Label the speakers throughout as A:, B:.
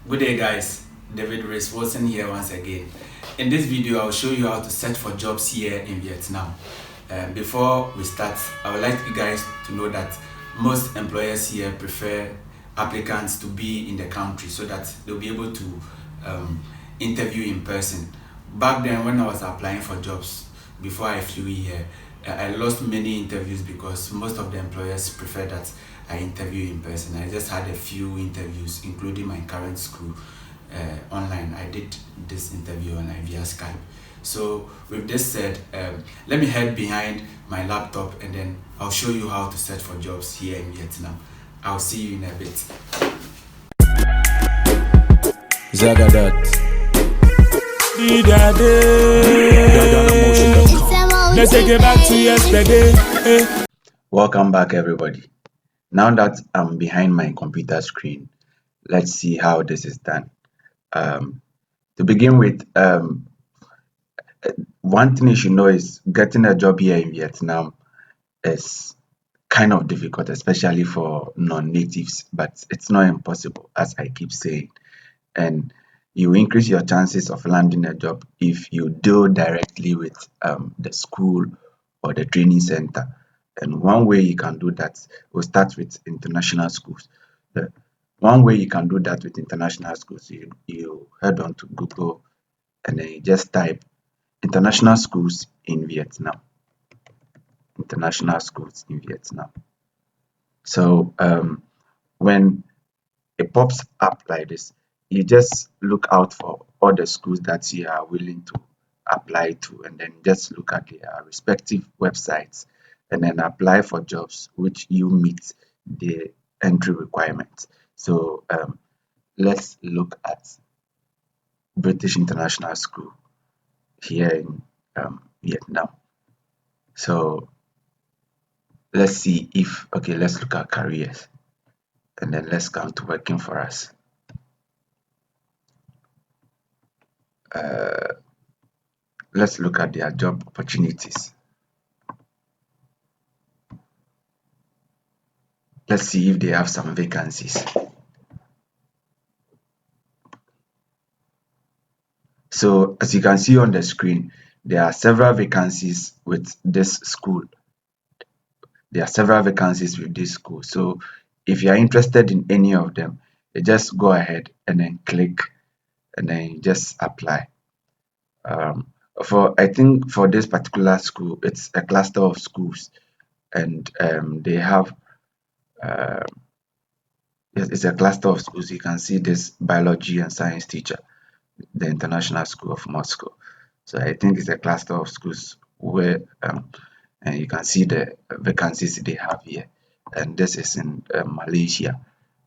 A: Good day guys, DRWilson here once again. In this video, I'll show you how to search for jobs here in Vietnam. Before we start, I would like you guys to know that most employers here prefer applicants to be in the country so that they'll be able to interview in person. Back then when I was applying for jobs, before I flew here, I lost many interviews because most of the employers prefer that I interview in person. I just had a few interviews, including my current school, online. I did this interview online via Skype. So with this said, let me head behind my laptop and then I'll show you how to search for jobs here in Vietnam. I'll see you in a bit.
B: Zagadat. Let's take it back to yesterday.
C: Welcome back, everybody. Now that I'm behind my computer screen, let's see how this is done. To begin with, one thing you should know is getting a job here in Vietnam is kind of difficult, especially for non-natives, but it's not impossible, as I keep saying. And you increase your chances of landing a job if you deal directly with the school or the training center. And one way you can do that, we'll start with international schools. The one way you can do that with international schools, you head on to Google and then you just type international schools in Vietnam. International schools in Vietnam. So when it pops up like this, you just look out for all the schools that you are willing to apply to, and then just look at their respective websites and then apply for jobs which you meet the entry requirements. So let's look at British International School here in Vietnam. So let's see if, okay, let's look at careers and then let's come to working for us. Let's look at their job opportunities. Let's see if they have some vacancies. So as you can see on the screen, there are several vacancies with this school. There are several vacancies with this school. So if you are interested in any of them, you just go ahead and then click and then just apply. I think for this particular school, it's a cluster of schools, and they have it's a cluster of schools. You can see this biology and science teacher, the International School of Moscow. So I think it's a cluster of schools where and you can see the vacancies they have here. And this is in Malaysia.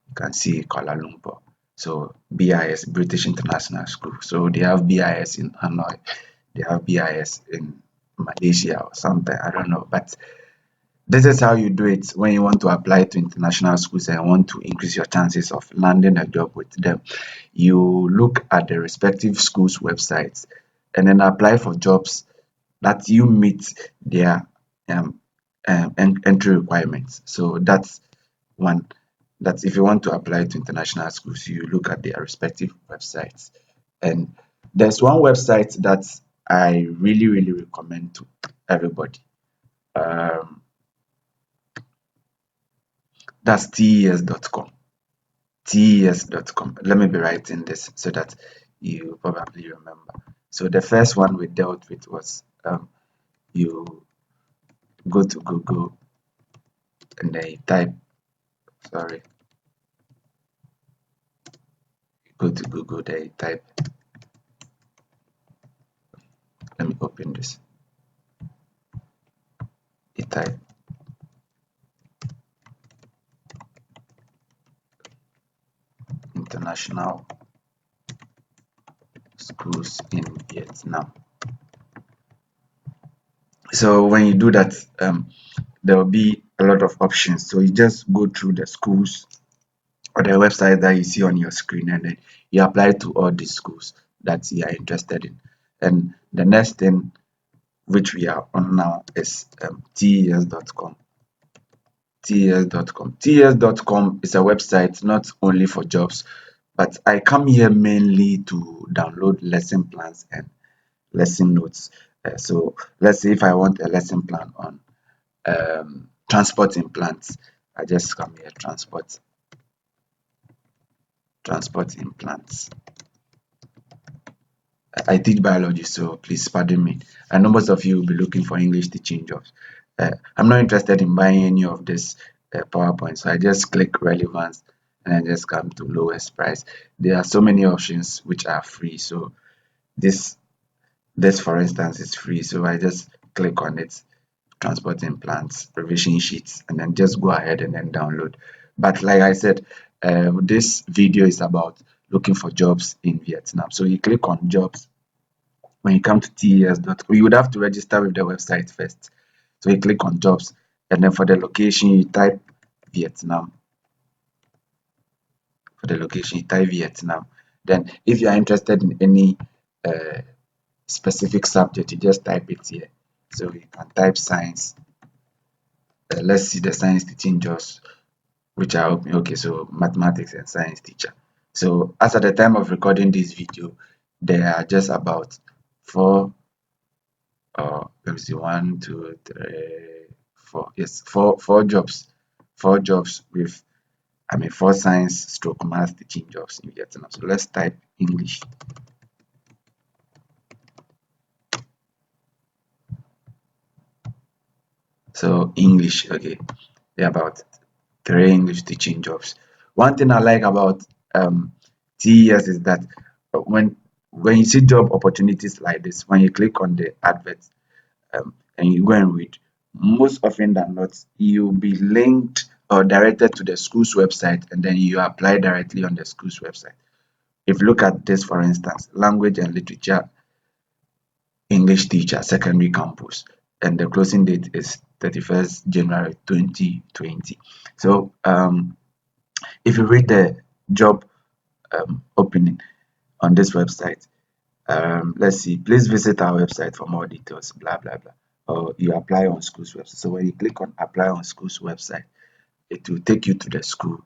C: You can see Kuala Lumpur. So BIS, British International School. So they have BIS in Hanoi. They have BIS in Malaysia or something. I don't know. But this is how you do it when you want to apply to international schools and want to increase your chances of landing a job with them. You look at the respective schools' websites and then apply for jobs that you meet their entry requirements. So that's one. That's if you want to apply to international schools, you look at their respective websites. And there's one website that I really recommend to everybody. That's TES.com. TES.com. Let me be writing this so that you probably remember. So the first one we dealt with was you go to Google and then you type, sorry, go to Google, then you type, let me open this. You type international schools in Vietnam. So when you do that, there will be a lot of options. So you just go through the schools or the website that you see on your screen, and then you apply to all the schools that you are interested in. And the next thing which we are on now is TES.com. TES.com. TES.com is a website not only for jobs, but I come here mainly to download lesson plans and lesson notes. So let's say if I want a lesson plan on transport in plants, I just come here, transport in plants. I teach biology, so please pardon me. I know most of you will be looking for English teaching jobs. I'm not interested in buying any of this PowerPoint, so I just click relevance and I just come to lowest price. There are so many options which are free. So this for instance is free, so I just click on it, transport plans, revision sheets, and then just go ahead and then download. But like I said, this video is about looking for jobs in Vietnam. So you click on jobs. When you come to tes.com, you would have to register with the website first. So you click on jobs, and then for the location you type Vietnam. For the location you type Vietnam. Then if you are interested in any specific subject, you just type it here. So you can type science. Let's see the science teaching jobs which are open. Okay, so mathematics and science teacher. So as at the time of recording this video, there are just about four, let me see, 1, 2, 3, 4. Yes, four jobs, with, I mean, four science stroke math teaching jobs in Vietnam. So let's type English. So English, okay, there are about 3 English teaching jobs. One thing I like about TES is that when you see job opportunities like this, when you click on the advert and you go and read, most often than not, you'll be linked or directed to the school's website, and then you apply directly on the school's website. If you look at this, for instance, language and literature English teacher, secondary campus, and the closing date is 31st January 2020. So if you read the job opening on this website, let's see, please visit our website for more details, blah blah blah, or you apply on school's website. So when you click on apply on school's website, it will take you to the school.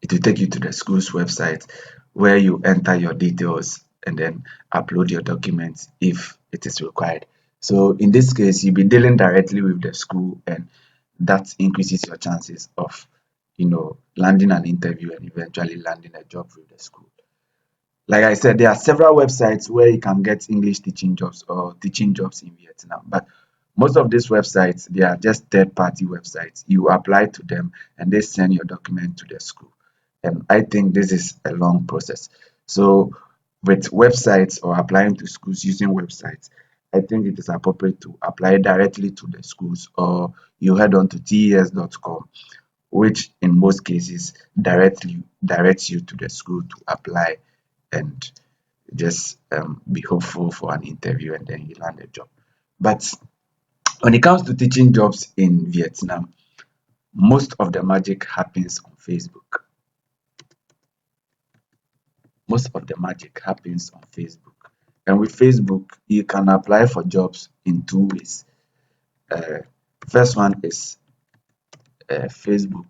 C: It will take you to the school's website where you enter your details and then upload your documents if it is required. So in this case, you'll be dealing directly with the school, and that increases your chances of, landing an interview and eventually landing a job with the school. Like I said, there are several websites where you can get English teaching jobs or teaching jobs in Vietnam, but most of these websites, they are just third-party websites. You apply to them and they send your document to the school. And I think this is a long process. So with websites or applying to schools using websites, I think it is appropriate to apply directly to the schools, or you head on to tes.com, which in most cases directs you to the school to apply and just be hopeful for an interview, and then you land a job. But when it comes to teaching jobs in Vietnam, most of the magic happens on Facebook. Most of the magic happens on Facebook. And with Facebook, you can apply for jobs in 2 ways. First one is Facebook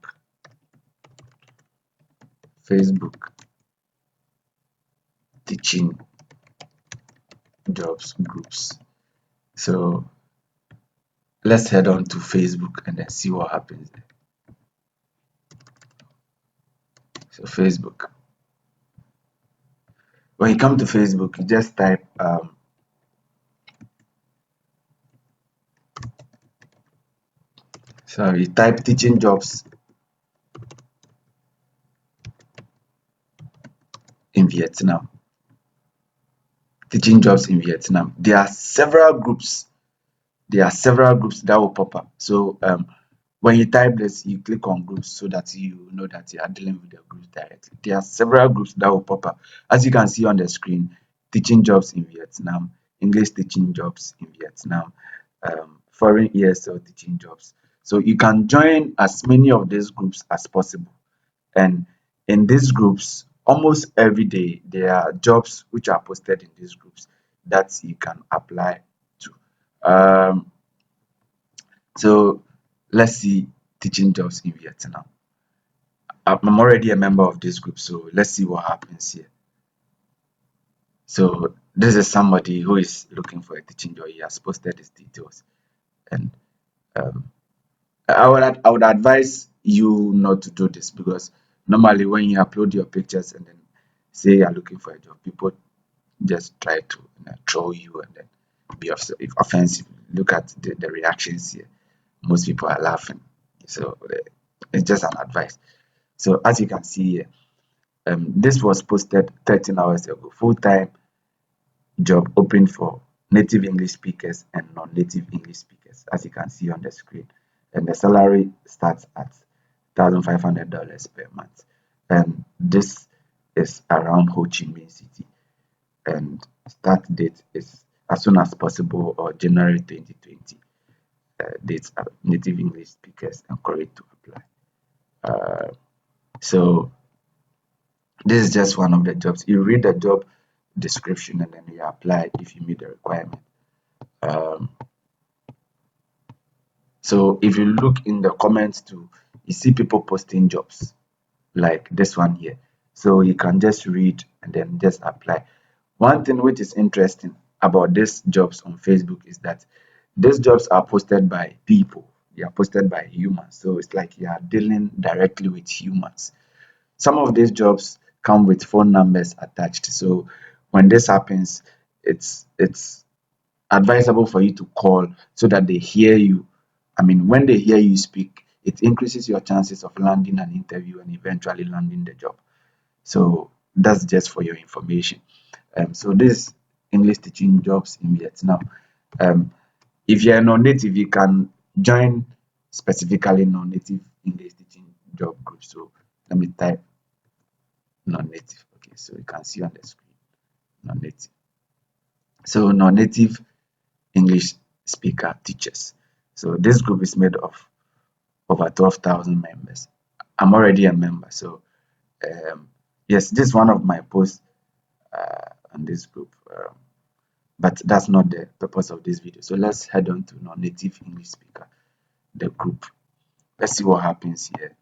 C: teaching jobs groups. So let's head on to Facebook and then see what happens there. So Facebook. When you come to Facebook, you just type teaching jobs in Vietnam. Teaching jobs in Vietnam. There are several groups that will pop up. So when you type this, you click on groups so that you know that you are dealing with the groups directly. There are several groups that will pop up. As you can see on the screen, teaching jobs in Vietnam, English teaching jobs in Vietnam, foreign ESL teaching jobs. So you can join as many of these groups as possible. And in these groups, almost every day, there are jobs which are posted in these groups that you can apply to. So let's see teaching jobs in Vietnam. I'm already a member of this group, so let's see what happens here. So this is somebody who is looking for a teaching job. He has posted his details, and um, I would advise you not to do this, because normally when you upload your pictures and then say you're looking for a job, people just try to troll you and then be offensive. Look at the reactions here. Most people are laughing. So it's just an advice. So as you can see here, this was posted 13 hours ago. Full-time job open for native English speakers and non-native English speakers, as you can see on the screen. And the salary starts at $1,500 per month. And this is around Ho Chi Minh City. And start date is as soon as possible, or January 2020. Dates are native English speakers encouraged to apply. So this is just one of the jobs. You read the job description and then you apply if you meet the requirement. So if you look in the comments too, you see people posting jobs like this one here. So you can just read and then just apply. One thing which is interesting about these jobs on Facebook is that these jobs are posted by people. They are posted by humans. So it's like you are dealing directly with humans. Some of these jobs come with phone numbers attached. So when this happens, it's advisable for you to call so that they hear you. I mean, when they hear you speak, it increases your chances of landing an interview and eventually landing the job. So that's just for your information. So this English teaching jobs in Vietnam. Um, if you're non-native, you can join specifically non-native English teaching job groups. So let me type non-native. Okay, so you can see on the screen non-native. So non-native English speaker teachers. So this group is made of over 12,000 members. I'm already a member, so yes, this is one of my posts on this group, but that's not the purpose of this video. So let's head on to non-native English speaker, the group. Let's see what happens here.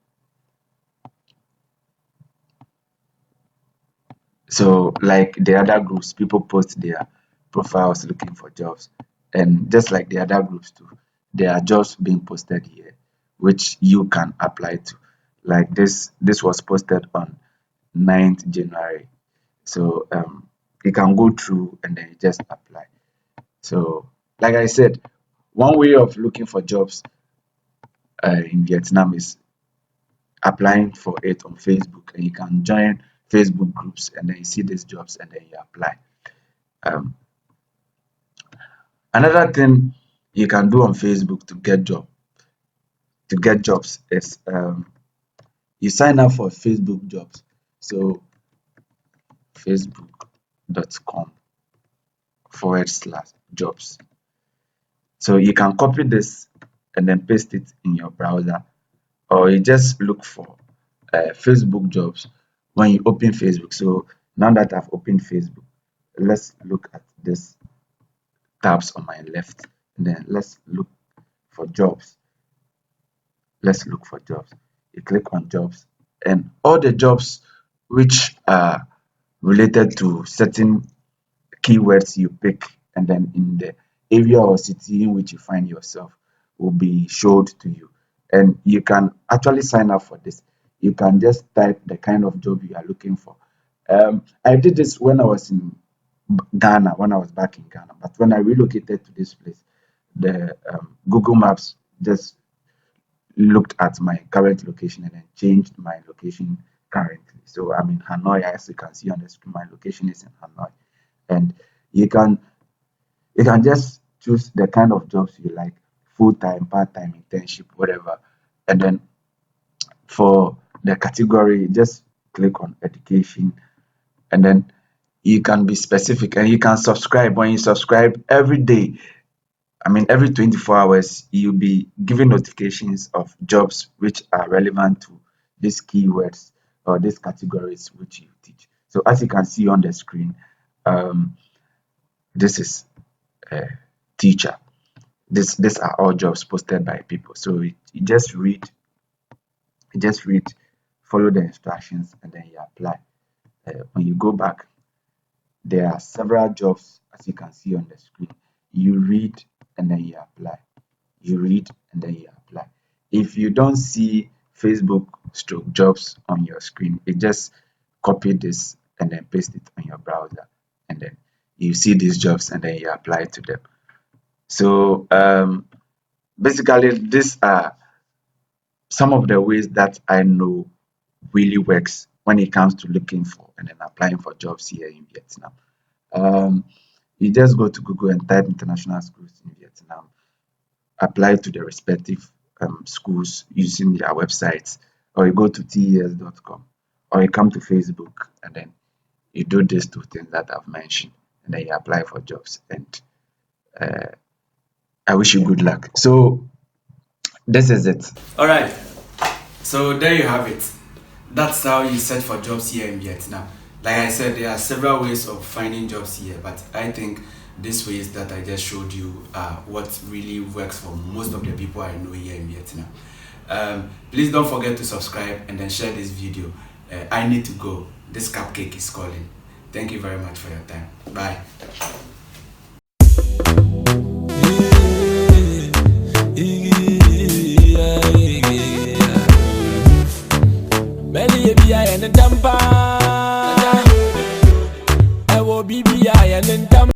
C: So like the other groups, people post their profiles looking for jobs, and just like the other groups too, there are jobs being posted here which you can apply to. Like this was posted on 9th January. So you can go through and then you just apply. So like I said, one way of looking for jobs in Vietnam is applying for it on Facebook, and you can join Facebook groups and then you see these jobs and then you apply. Um, Another thing you can do on Facebook to get jobs is you sign up for Facebook jobs. So facebook.com/jobs. So you can copy this and then paste it in your browser, or you just look for Facebook jobs when you open Facebook. So now that I've opened Facebook, let's look at this tabs on my left, and then let's look for jobs. Let's look for jobs. You click on jobs, and all the jobs which are related to certain keywords you pick, and then in the area or city in which you find yourself will be showed to you. And you can actually sign up for this. You can just type the kind of job you are looking for. I did this when I was in Ghana, when I was back in Ghana. But when I relocated to this place, the Google Maps just looked at my current location and then changed my location currently. So I'm in Hanoi, as you can see on the screen. My location is in Hanoi, and you can just choose the kind of jobs you like: full-time, part-time, internship, whatever. And then for the category, just click on education, and then you can be specific and you can subscribe. When you subscribe every day, I mean, every 24 hours, you'll be given notifications of jobs which are relevant to these keywords or these categories which you teach. So as you can see on the screen, this is a teacher. These are all jobs posted by people. So you just read follow the instructions, and then you apply. When you go back, there are several jobs as you can see on the screen. You read and then you apply. You read and then you apply. If you don't see Facebook stroke jobs on your screen, you just copy this and then paste it on your browser, and then you see these jobs and then you apply to them. So basically, these are some of the ways that I know really works when it comes to looking for and then applying for jobs here in Vietnam. You just go to Google and type international schools in Vietnam, apply to the respective schools using their websites, or you go to tes.com, or you come to Facebook and then you do these two things that I've mentioned, and then you apply for jobs. And I wish you good luck. So this is it.
A: All right. So there you have it. That's how you search for jobs here in Vietnam. Like I said, there are several ways of finding jobs here, but I think these ways that I just showed you are what really works for most of the people I know here in Vietnam. Please don't forget to subscribe and then share this video. I need to go. This cupcake is calling. Thank you very much for your time. Bye.
B: and the damper. I will be and then